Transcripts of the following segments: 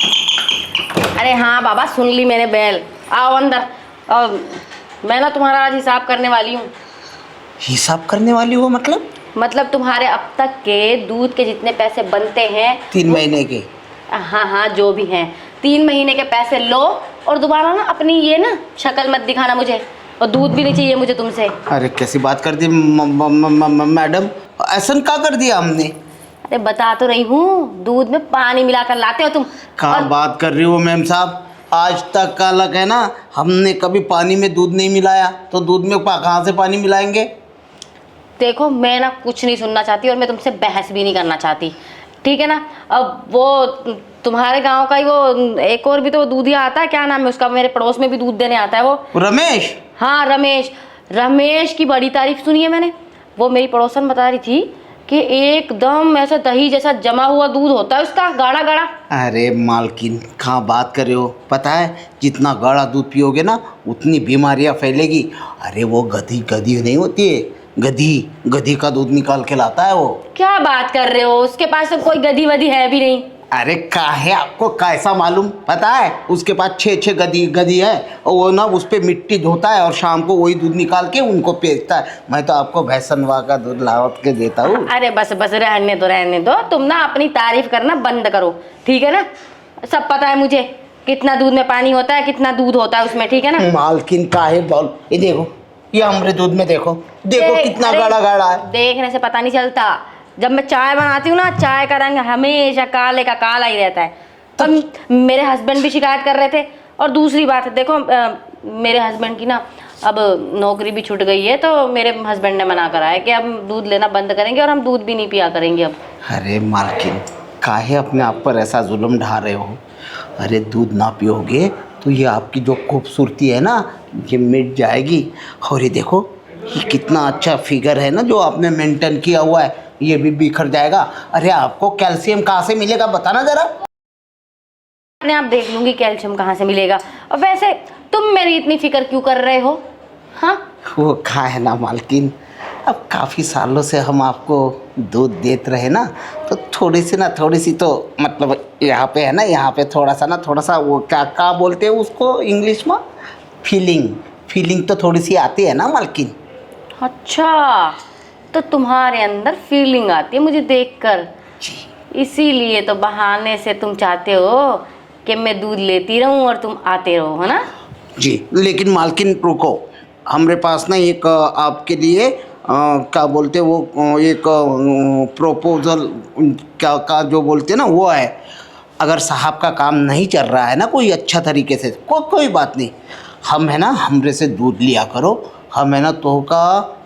अरे हाँ बाबा, सुन ली मैंने बेल। आओ अंदर। मैं ना तुम्हारा आज हिसाब करने वाली हूँ। हिसाब करने वाली हो मतलब तुम्हारे अब तक के दूध के जितने पैसे बनते हैं 3 महीने के। हाँ हाँ, जो भी हैं 3 महीने के पैसे लो। और दोबारा ना अपनी ये ना शक्ल मत दिखाना मुझे, और दूध भी नहीं चाहिए मुझे तुमसे। अरे कैसी बात कर दी मैडम, ऐसा क्या कर दिया हमने? अरे बता तो रही हूँ, दूध में पानी मिलाकर लाते हो तुम। कहाँ बात कर रही हो मैम साहब? आज तक का लग है ना, हमने कभी पानी में दूध नहीं मिलाया, तो दूध में कहाँ से पानी मिलाएंगे? देखो, मैं ना कुछ नहीं सुनना चाहती और मैं तुमसे बहस भी नहीं करना चाहती, ठीक है ना। अब वो तुम्हारे गांव का ही वो एक और भी तो दूधिया आता है, क्या नाम है उसका, मेरे पड़ोस में भी दूध देने आता है वो रमेश। हाँ रमेश। रमेश की बड़ी तारीफ सुनी है मैंने। वो मेरी पड़ोसन बता रही थी कि एकदम ऐसा दही जैसा जमा हुआ दूध होता है उसका, गाढ़ा गाढ़ा। अरे मालकिन, कहाँ बात कर रहे हो? पता है, जितना गाढ़ा दूध पियोगे ना उतनी बीमारियां फैलेगी। अरे वो गधी गधी नहीं होती है, गधी गधी का दूध निकाल के लाता है वो। क्या बात कर रहे हो, उसके पास तो कोई गधी वधी है भी नहीं। अरे काहे आपको कैसा मालूम? पता है उसके पास 6 गधी गधी है, और वो ना उस पर मिट्टी धोता है और शाम को वही दूध निकाल के उनको बेचता है। मैं तो आपको भैंसनवा का दूध लावत के देता हूँ। अरे बस बस, रहने दो, तुम ना अपनी तारीफ करना बंद करो, ठीक है ना। सब पता है मुझे कितना दूध में पानी होता है, कितना दूध होता है उसमें, ठीक है ना। मालकिन काहे बोल, ये देखो, ये हमारे दूध में देखो देखो कितना गाढ़ा गाढ़ा है। देखने से पता नहीं चलता। जब मैं चाय बनाती हूँ ना, चाय का रंग हमेशा काले का काला ही रहता है। तो मेरे हस्बैंड भी शिकायत कर रहे थे। और दूसरी बात है, देखो मेरे हस्बैंड की ना अब नौकरी भी छूट गई है, तो मेरे हस्बैंड ने मना करा है कि अब दूध लेना बंद करेंगे और हम दूध भी नहीं पिया करेंगे अब। अरे मालकिन, काहे अपने आप पर ऐसा जुल्म ढा रहे हो? अरे दूध ना पियोगे तो ये आपकी जो खूबसूरती है ना, ये मिट जाएगी। और ये देखो, ये कितना अच्छा फिगर है ना जो आपने मेंटेन किया हुआ है, ये भी बिखर जाएगा। अरे आपको कैल्शियम कहाँ से मिलेगा बताना जरा। अपने आप देख लूंगी कैल्शियम कहाँ से मिलेगा। और वैसे तुम मेरी इतनी फिक्र क्यों कर रहे हो? हाँ, वो कहा है ना मालकिन, अब काफ़ी सालों से हम आपको दूध देते रहे ना, तो थोड़ी सी तो मतलब यहाँ पे है ना, यहाँ पे थोड़ा सा वो क्या बोलते हैं उसको इंग्लिश में, फीलिंग तो थोड़ी सी आती है ना मालकिन। अच्छा, तो तुम्हारे अंदर फीलिंग आती है मुझे देखकर, इसीलिए तो बहाने से तुम चाहते हो कि मैं दूध लेती रहूं और तुम आते रहो, है ना। जी, लेकिन मालकिन रुको, हमारे पास ना एक आपके लिए क्या बोलते हैं वो, एक प्रोपोजल क्या का जो बोलते हैं ना वो है। अगर साहब का काम नहीं चल रहा है ना कोई अच्छा तरीके से, कोई बात नहीं, हम है ना हमरे से दूध लिया करो। हम है ना तो का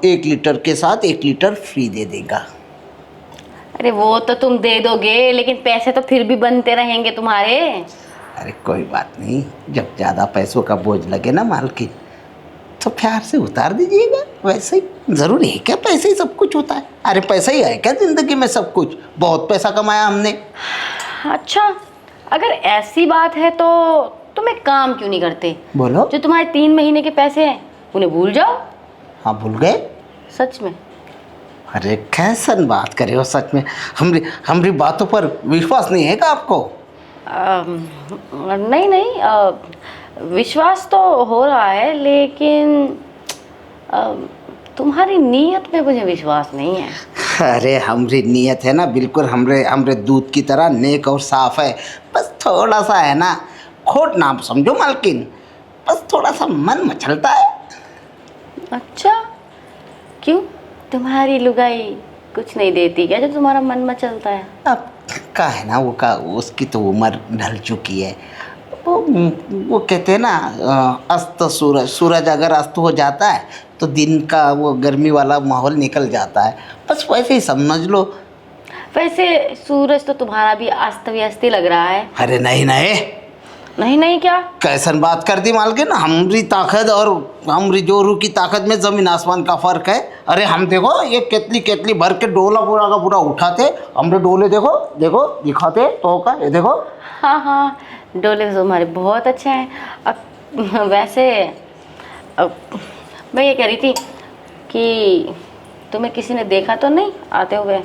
1 लीटर के साथ 1 लीटर फ्री दे देगा। अरे वो तो तुम दे दोगे, लेकिन पैसे तो फिर भी बनते रहेंगे तुम्हारे। अरे कोई बात नहीं, जब ज़्यादा पैसों का बोझ लगे ना मालकिन, तो प्यार से उतार दीजिएगा। वैसे ही ज़रूरी है क्या पैसे ही सब कुछ होता है? अरे पैसा ही है क्या ज़िंदगी में सब कुछ? बहुत पैसा कमाया हमने। अच्छा, अगर ऐसी बात है तो तुम एक काम क्यों नहीं करते? बोलो। जो तुम्हारे 3 महीने के पैसे हैं उन्हें भूल जाओ। हाँ भूल गए? सच में? अरे कैसन बात करे हो, सच में हमारी बातों पर विश्वास नहीं है क्या आपको? नहीं, विश्वास तो हो रहा है, लेकिन तुम्हारी नीयत में मुझे विश्वास नहीं है। अरे हमारी नीयत है ना बिल्कुल हमरे दूध की तरह नेक और साफ है। बस थोड़ा सा है ना, खोट ना समझो मालकिन, बस थोड़ा सा मन मचलता है। अच्छा, क्यों? तुम्हारी लुगाई कुछ नहीं देती क्या जब तुम्हारा मन मचलता है? अब का है ना वो उसकी तो उम्र ढल चुकी है। वो कहते हैं ना, अस्त सूरज अगर अस्त हो जाता है तो दिन का वो गर्मी वाला माहौल निकल जाता है। बस वैसे ही समझ लो। वैसे सूरज तो तुम्हारा भी अस्त व्यस्त ही लग रहा है। अरे नहीं क्या? कैसन बात कर दी मालकिन, हमारी ताकत और हमारी जोरू की ताकत में ज़मीन आसमान का फ़र्क है। अरे हम देखो ये केतली भर के डोला पूरा का पूरा उठाते, हमारे डोले देखो दिखाते तो का, ये देखो। हाँ, डोले तो तुम्हारे बहुत अच्छे हैं। अब वैसे मैं ये कह रही थी कि तुम्हें किसी ने देखा तो नहीं आते हुए?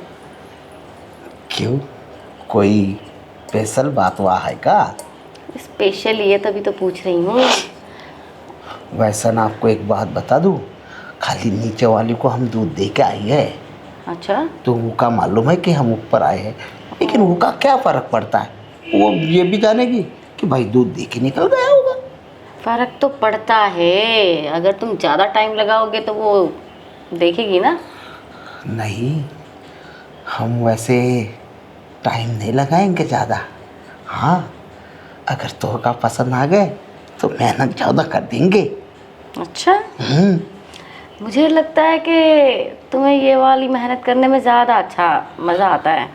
क्यों, कोई स्पेशल बात हुआ है का? स्पेशल ये तभी तो पूछ रही हूँ। वैसा ना आपको एक बात बता दूँ, खाली नीचे वाली को हम दूध दे के आई है, अच्छा। तो वो का मालूम है कि हम ऊपर आए हैं, लेकिन वो का क्या फ़र्क पड़ता है? वो ये भी जानेगी कि भाई दूध दे के निकल गया होगा। फर्क तो पड़ता है, अगर तुम ज़्यादा टाइम लगाओगे तो वो देखेगी ना। नहीं, हम वैसे टाइम नहीं लगाएंगे ज़्यादा। हाँ, अगर तो का पसंद आ गए तो मेहनत ज़्यादा कर देंगे। अच्छा। मुझे लगता है कि तुम्हें ये वाली मेहनत करने में ज़्यादा अच्छा मज़ा आता है।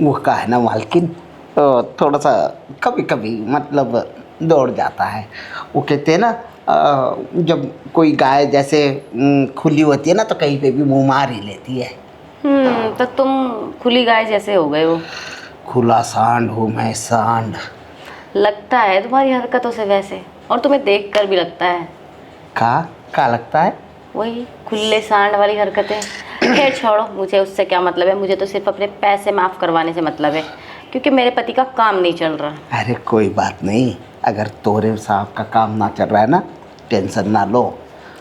वो का है ना मालकिन, तो थोड़ा सा कभी कभी मतलब दौड़ जाता है। वो कहते हैं ना, जब कोई गाय जैसे खुली होती है ना तो कहीं पे भी मुँह मार ही लेती है। तो तुम खुली गाय जैसे हो गए हो। खुला सांड हूँ मैं, सांड। लगता है तुम्हारी हरकतों से वैसे, और तुम्हें देख कर भी लगता है। का लगता है? वही खुले सांड वाली हरकतें। खैर छोड़ो, मुझे उससे क्या मतलब है, मुझे तो सिर्फ अपने पैसे माफ़ करवाने से मतलब है, क्योंकि मेरे पति का काम नहीं चल रहा। अरे कोई बात नहीं, अगर तोरे साहब का काम ना चल रहा है ना, टेंशन ना लो।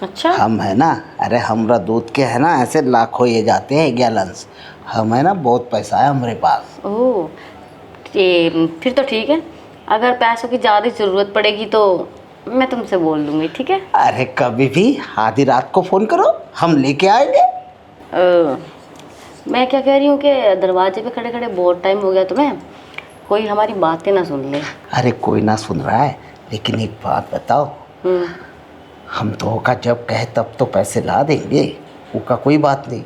अच्छा। हम है ना, अरे हमरा दूध के है ना ऐसे लाखों ये जाते हैं गैलन्स। हम है ना, बहुत पैसा है हमारे पास। ओह, ये फिर तो ठीक है। अगर पैसों की ज़्यादा ज़रूरत पड़ेगी तो मैं तुमसे बोल दूँगी, ठीक है। अरे कभी भी आधी रात को फ़ोन करो, हम लेके आएंगे। मैं क्या कह रही हूँ कि दरवाजे पे खड़े खड़े बहुत टाइम हो गया तुम्हें, कोई हमारी बातें ना सुन ले। अरे कोई ना सुन रहा है, लेकिन एक बात बताओ, हम तो का जब कहे तब तो पैसे ला देंगे, वो का कोई बात नहीं।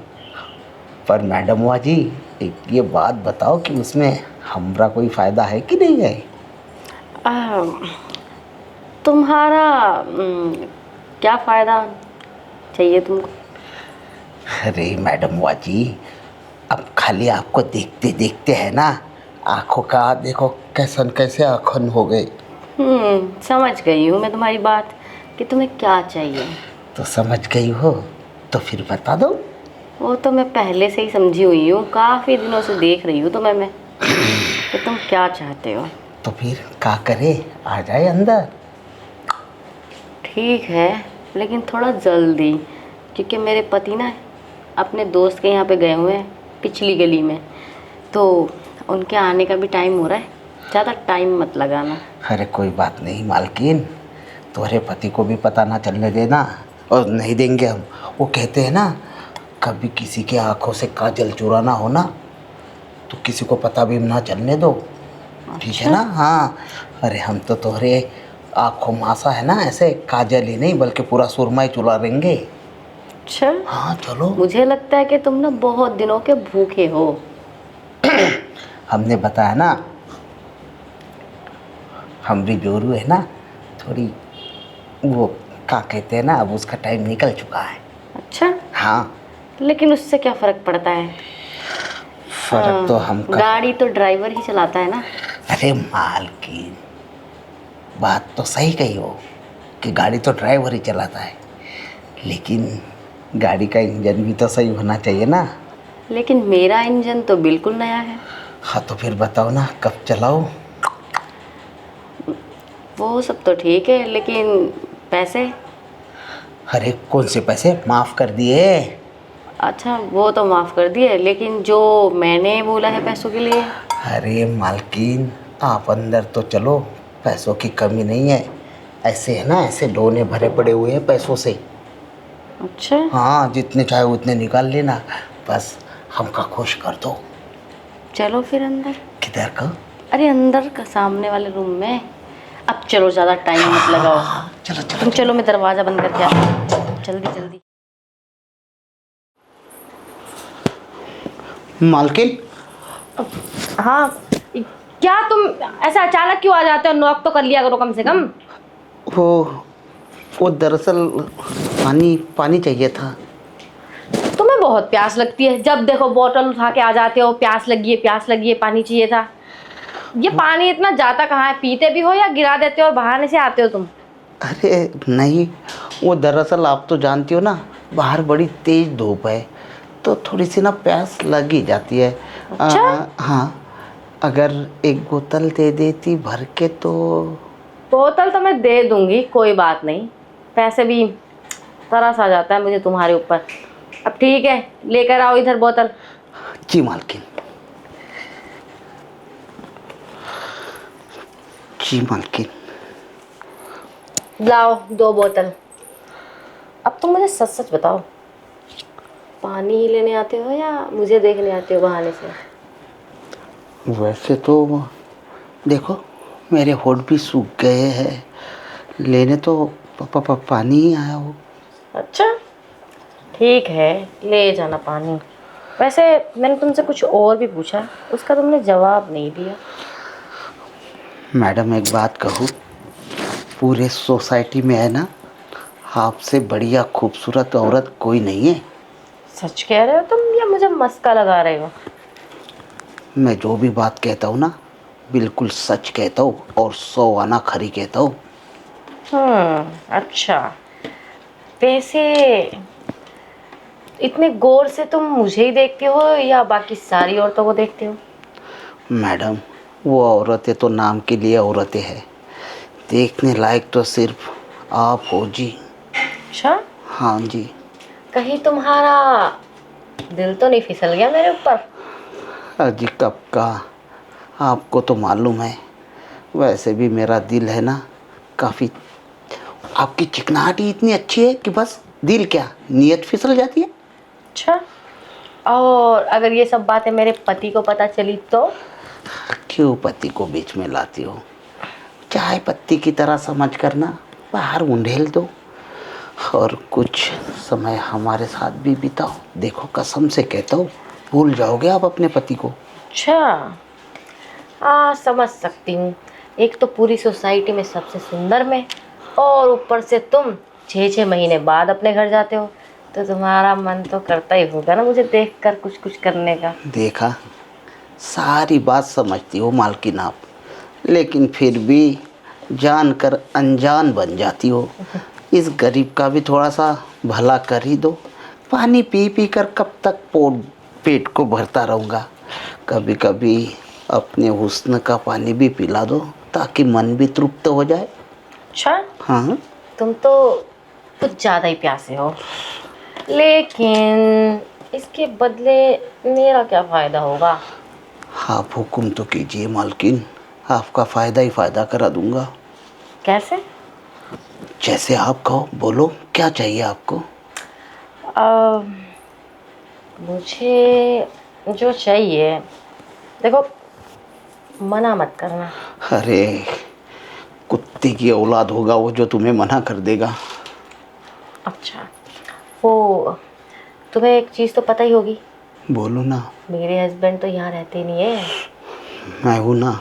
पर मैडम हुआ जी, एक ये बात बताओ कि उसमें हमरा कोई फ़ायदा है कि नहीं है? तुम्हारा क्या फ़ायदा चाहिए तुमको? अरे मैडम हुआ जी, अब खाली आपको देखते देखते है ना, आँखों का देखो कैसे आँखन हो गए। समझ गई हूँ मैं तुम्हारी बात कि तुम्हें क्या चाहिए। तो समझ गई हो तो फिर बता दो। वो तो मैं पहले से ही समझी हुई हूँ, काफ़ी दिनों से देख रही हूँ तुम्हें मैं कि तुम क्या चाहते हो। तो फिर क्या करे, आ जाए अंदर? ठीक है, लेकिन थोड़ा जल्दी, क्योंकि मेरे पति ना अपने दोस्त के यहाँ पे गए हुए हैं पिछली गली में, तो उनके आने का भी टाइम हो रहा है। ज़्यादा टाइम मत लगाना। अरे कोई बात नहीं मालकिन, तुम्हारे पति को भी पता ना चलने देना, और नहीं देंगे हम। वो कहते हैं ना, कभी किसी के आँखों से काजल चुराना हो ना तो किसी को पता भी ना चलने दो। ठीक है ना? हाँ, अरे हम तो तुम्हारे आँखों मासा है ना, ऐसे काजल ही नहीं बल्कि पूरा सुरमा ही चुरा देंगे। अच्छा। हाँ चलो। मुझे लगता है कि तुम ना बहुत दिनों के भूखे हो। हमने बताया ना, हमारी जोरू है ना थोड़ी, वो क्या कहते हैं ना, अब उसका टाइम निकल चुका है। अच्छा। हाँ, लेकिन उससे क्या फ़र्क पड़ता है? फर्क तो हम गाड़ी तो ड्राइवर ही चलाता है ना। अरे मालकिन, बात तो सही कही हो कि गाड़ी तो ड्राइवर ही चलाता है, लेकिन गाड़ी का इंजन भी तो सही होना चाहिए ना। लेकिन मेरा इंजन तो बिल्कुल नया है। हाँ तो फिर बताओ ना, कब चलाओ? वो सब तो ठीक है, लेकिन पैसे? अरे कौन से पैसे माफ़ कर दिए? अच्छा, वो तो माफ़ कर दिए, लेकिन जो मैंने बोला है पैसों के लिए। अरे मालकिन, आप अंदर तो चलो, पैसों की कमी नहीं है। ऐसे है ना, ऐसे डोने भरे पड़े हुए हैं पैसों से। अच्छा। हाँ, जितने चाहे उतने निकाल लेना, बस हमका खुश कर दो। चलो फिर अंदर। किधर का? अरे अंदर का, सामने वाले रूम में। अब चलो, ज़्यादा टाइम मत लगाओ। चलो चलो तुम चलो, मैं दरवाज़ा बंद करके आती हूँ। जल्दी जल्दी। मालकिन। हाँ, क्या तुम ऐसा अचानक क्यों आ जाते हो? नॉक तो कर लिया करो कम से कम। वो दरअसल पानी चाहिए था। तुम्हें बहुत प्यास लगती है, जब देखो बोतल उठा के आ जाते हो, प्यास लगी है, पानी चाहिए था। ये पानी इतना जाता कहाँ है? पीते भी हो या गिरा देते हो और बहाने से आते हो तुम? अरे नहीं, वो दरअसल आप तो जानती हो ना, बाहर बड़ी तेज धूप है, तो थोड़ी सी ना प्यास लग ही जाती है। अच्छा? हाँ, अगर एक बोतल दे देती भर के तो। बोतल तो मैं दे दूंगी, कोई बात नहीं। पैसे भी तरस आ जाता है मुझे तुम्हारे ऊपर। अब ठीक है, लेकर आओ इधर बोतल। जी मालकिन। जी मालकिन। लाओ 2 बोतल। अब तुम मुझे सच सच बताओ, पानी ही लेने आते हो या मुझे देखने आते हो बहाने से? वैसे तो देखो, मेरे होठ भी सूख गए हैं, लेने तो पानी ही आया हो। अच्छा ठीक है, ले जाना पानी। वैसे मैंने तुमसे कुछ और भी पूछा, उसका तुमने जवाब नहीं दिया। मैडम एक बात कहूँ, पूरे सोसाइटी में है ना, आपसे बढ़िया खूबसूरत औरत कोई नहीं है। सच कह रहे हो तुम या मुझे मस्का लगा रहे हो? मैं जो भी बात कहता हूँ ना, बिल्कुल सच कहता हूँ और 100 आना खरी कहता हूँ। अच्छा। वैसे इतने गौर से तुम मुझे ही देखते हो या बाकी सारी औरतों को देखते हो? मैडम वो औरतें तो नाम के लिए औरतें हैं, देखने लायक तो सिर्फ आप हो जी। अच्छा, हाँ जी। कहीं तुम्हारा दिल तो नहीं फिसल गया मेरे ऊपर? अजी कब का, आपको तो मालूम है। वैसे भी मेरा दिल है ना काफ़ी, आपकी चिकनाहट ही इतनी अच्छी है कि बस दिल क्या नीयत फिसल जाती है। अच्छा, और अगर ये सब बातें मेरे पति को पता चली तो? क्यों पति को बीच में लाती हो? चाय पत्ती की तरह समझ कर ना बाहर उंडेल दो और कुछ समय हमारे साथ भी बिताओ। देखो कसम से कहता हूँ, भूल जाओगे आप अपने पति को। अच्छा, हाँ समझ सकती हूँ। एक तो पूरी सोसाइटी में सबसे सुंदर मैं, और ऊपर से तुम 6-6 महीने बाद अपने घर जाते हो, तो तुम्हारा मन तो करता ही होगा ना मुझे देखकर कुछ कुछ करने का। देखा, सारी बात समझती हो मालकिन आप, लेकिन फिर भी जानकर अनजान बन जाती हो। इस गरीब का भी थोड़ा सा भला कर ही दो। पानी पी पी कर कब तक पेट को भरता रहूँगा। कभी कभी अपने हुस्न का पानी भी पिला दो ताकि मन भी तृप्त हो जाए। अच्छा, हाँ। तुम तो कुछ ज़्यादा ही प्यासे हो, लेकिन इसके बदले मेरा क्या फ़ायदा होगा? आप हुक्म तो कीजिए मालकिन, आपका फ़ायदा ही फ़ायदा करा दूँगा। कैसे? जैसे आप कहो, बोलो क्या चाहिए आपको। मुझे जो चाहिए, देखो मना मत करना। अरे कुत्ते की औलाद होगा वो जो तुम्हें मना कर देगा। अच्छा, वो तुम्हें एक चीज़ तो पता ही होगी, बोलो ना। मेरे हस्बैंड तो यहाँ रहते नहीं है। मैं हूँ ना।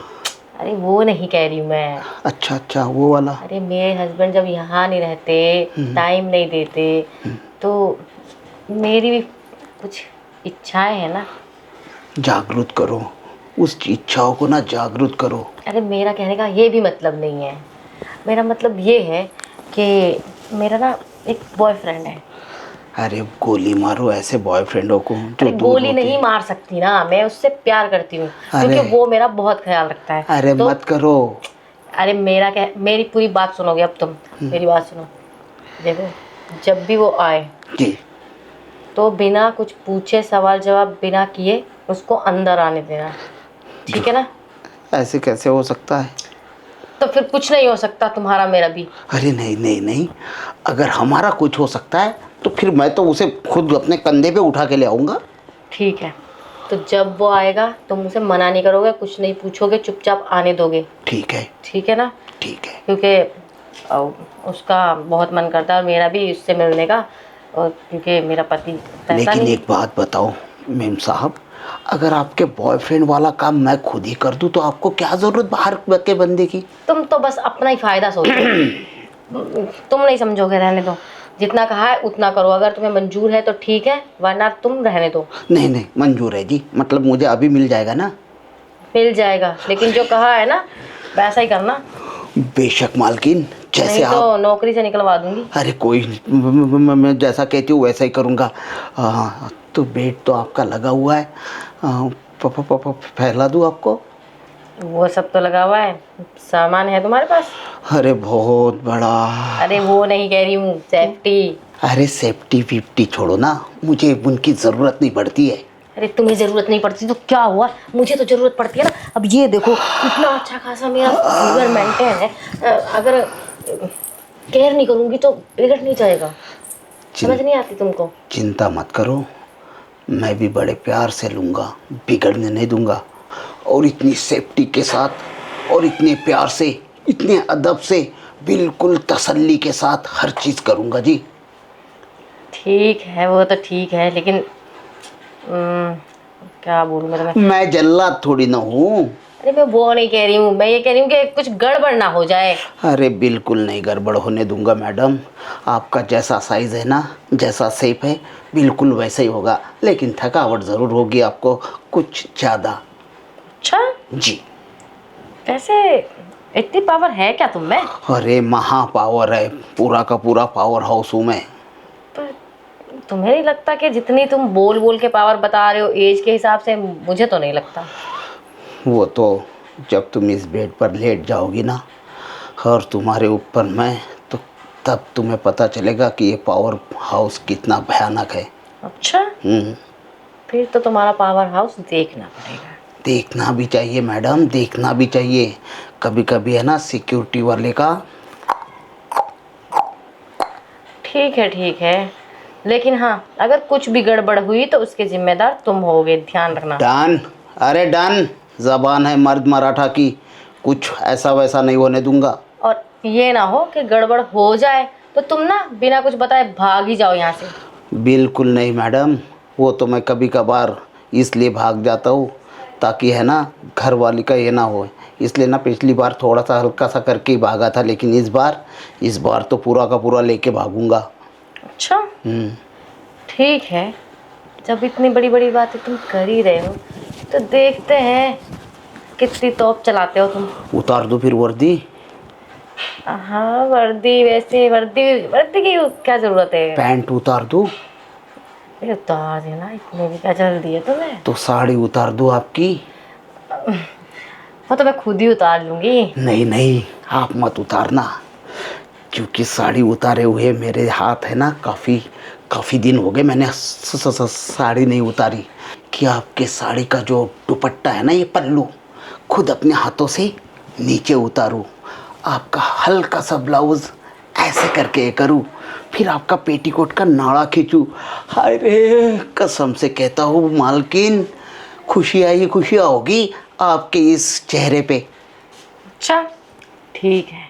अरे वो नहीं कह रही हूँ मैं। अच्छा अच्छा, वो वाला। अरे मेरे हस्बैंड जब यहाँ नहीं रहते, टाइम नहीं देते, तो मेरी भी कुछ इच्छाएं हैं ना। जागरूक करो उस इच्छाओं को ना, जागरूक करो। अरे मेरा कहने का ये भी मतलब नहीं है। मेरा मतलब ये है कि मेरा ना एक बॉयफ्रेंड है। अरे गोली मारो ऐसे बॉयफ्रेंडों को जो अरे दूर गोली होते। नहीं मार सकती ना, मैं उससे प्यार करती हूँ अरे क्योंकि वो मेरा बहुत ख्याल रखता है। अरे तो मत करो। अरे मेरा क्या, मेरी पूरी बात सुनोगे अब तुम? मेरी बात सुनो। देखो, जब भी वो आए जी। तो बिना कुछ पूछे, सवाल जवाब बिना किए उसको अंदर आने देना, ठीक है ना? ऐसे कैसे हो सकता है? तो फिर कुछ नहीं हो सकता तुम्हारा मेरा भी। अरे नहीं नहीं नहीं, अगर हमारा कुछ हो सकता है तो फिर मैं तो उसे खुद अपने कंधे पे उठा के ले आऊँगा। ठीक है, तो जब वो आएगा तुम उसे मना नहीं करोगे, कुछ नहीं पूछोगे, चुपचाप आने दोगे? ठीक है। ठीक है ना? ठीक है। क्योंकि उसका बहुत मन करता है और मेरा भी उससे मिलने का, और क्योंकि मेरा पति पैसा लेकिन नहीं। एक बात बताओ मेम साहब, अगर आपके बॉयफ्रेंड वाला काम मैं खुद ही कर दूं तो आपको क्या ज़रूरत बाहर के बंदे की? तुम तो बस अपना ही फायदा सोचो। तुम नहीं समझोगे, रहने दो। जितना कहा है उतना करो, अगर तुम्हें मंजूर है तो ठीक है, वरना तुम रहने दो। नहीं नहीं मंजूर है जी, मतलब मुझे अभी मिल जाएगा ना? मिल जाएगा, लेकिन जो कहा है ना वैसा ही करना, बेशक मालकिन, जैसे नहीं तो आप। नौकरी से निकलवा दूंगी। अरे कोई मैं जैसा कहती हूँ वैसा ही करूँगा। तो बेड तो आपका लगा हुआ है, फैला दूँ आपको? वो सब तो लगा हुआ है, सामान है तुम्हारे पास? अरे बहुत बड़ा। अरे वो नहीं कह रही हूँ, सेफ्टी। अरे सेफ्टी फिफ्टी छोड़ो ना, मुझे उनकी ज़रूरत नहीं पड़ती है। अरे तुम्हें जरूरत नहीं पड़ती तो क्या हुआ, मुझे तो जरूरत पड़ती है ना। अब ये देखो इतना अच्छा खासा मेरा फिगर मेंटेन है, अगर केयर नहीं करूंगी तो बिगड़ नहीं जाएगा। समझ नहीं आती तुमको? चिंता मत करो, मैं भी बड़े प्यार से लूँगा, बिगड़ने नहीं दूंगा। और इतनी सेफ्टी के साथ और इतने प्यार से, इतने अदब से, बिल्कुल तसल्ली के साथ हर चीज़ करूँगा जी। ठीक है, वो तो ठीक है, लेकिन क्या बोलूँ मैं तुम्हें? मैं जल्लाद थोड़ी ना हूँ। अरे मैं वो नहीं कह रही हूँ, मैं ये कह रही हूँ कि कुछ गड़बड़ ना हो जाए। अरे बिल्कुल नहीं गड़बड़ होने दूंगा मैडम। आपका जैसा साइज़ है ना, जैसा शेप है, बिल्कुल वैसा ही होगा। लेकिन थकावट ज़रूर होगी आपको, कुछ ज़्यादा। अच्छा जी। वैसे इतनी पावर है क्या तुम में? अरे महा पावर है, पूरा का पूरा पावर हाउस हूँ मैं। पर तुम्हें नहीं लगता कि जितनी तुम बोल बोल के पावर बता रहे हो एज के हिसाब से, मुझे तो नहीं लगता। वो तो जब तुम इस बेड पर लेट जाओगी ना और तुम्हारे ऊपर मैं, तो तब तुम्हें पता चलेगा कि ये पावर हाउस कितना भयानक है। अच्छा फिर तो तुम्हारा पावर हाउस देखना पड़ेगा। देखना भी चाहिए मैडम, देखना भी चाहिए। कभी कभी है ना सिक्योरिटी वाले का। ठीक है, लेकिन हाँ अगर कुछ भी गड़बड़ हुई तो उसके जिम्मेदार तुम होगे, ध्यान रखना। डन। अरे डन, जबान है मर्द मराठा की, कुछ ऐसा वैसा नहीं होने दूंगा। और ये ना हो कि गड़बड़ हो जाए तो तुम ना बिना कुछ बताए भाग ही जाओ यहाँ से। बिल्कुल नहीं मैडम, वो तो मैं कभी कभार इसलिए भाग जाता हूँ ताकि है ना घर वाली का ये ना हो। इसलिए ना पिछली बार थोड़ा सा हल्का सा करके ही भागा था, लेकिन इस बार तो पूरा का पूरा लेके भागूंगा। अच्छा ठीक है, जब इतनी बड़ी बड़ी बातें तुम कर ही रहे हो तो देखते हैं कितनी तोप चलाते हो तुम। उतार दो फिर वर्दी। हाँ वर्दी, वैसे वर्दी वर्दी की क्या जरूरत है? पैंट उतार दो। ये उतार देना, इतने भी क्या जल्दी है तुम्हें? तो साड़ी उतार दो आपकी। वो तो मैं खुद ही उतार लूंगी। नहीं नहीं, आप मत उतारना, क्योंकि साड़ी उतारे हुए मेरे हाथ है ना काफ़ी दिन हो गए, मैंने साड़ी नहीं उतारी। कि आपके साड़ी का जो दुपट्टा है ना, ये पल्लू, खुद अपने हाथों से नीचे उतारूं, आपका हल्का सा ब्लाउज़ ऐसे करके करूं, फिर आपका पेटीकोट का नाड़ा खींचूं। हाय रे, कसम से कहता हूँ मालकिन, खुशियाँ ही खुशियाँ होगी आपके इस चेहरे पे। अच्छा ठीक है,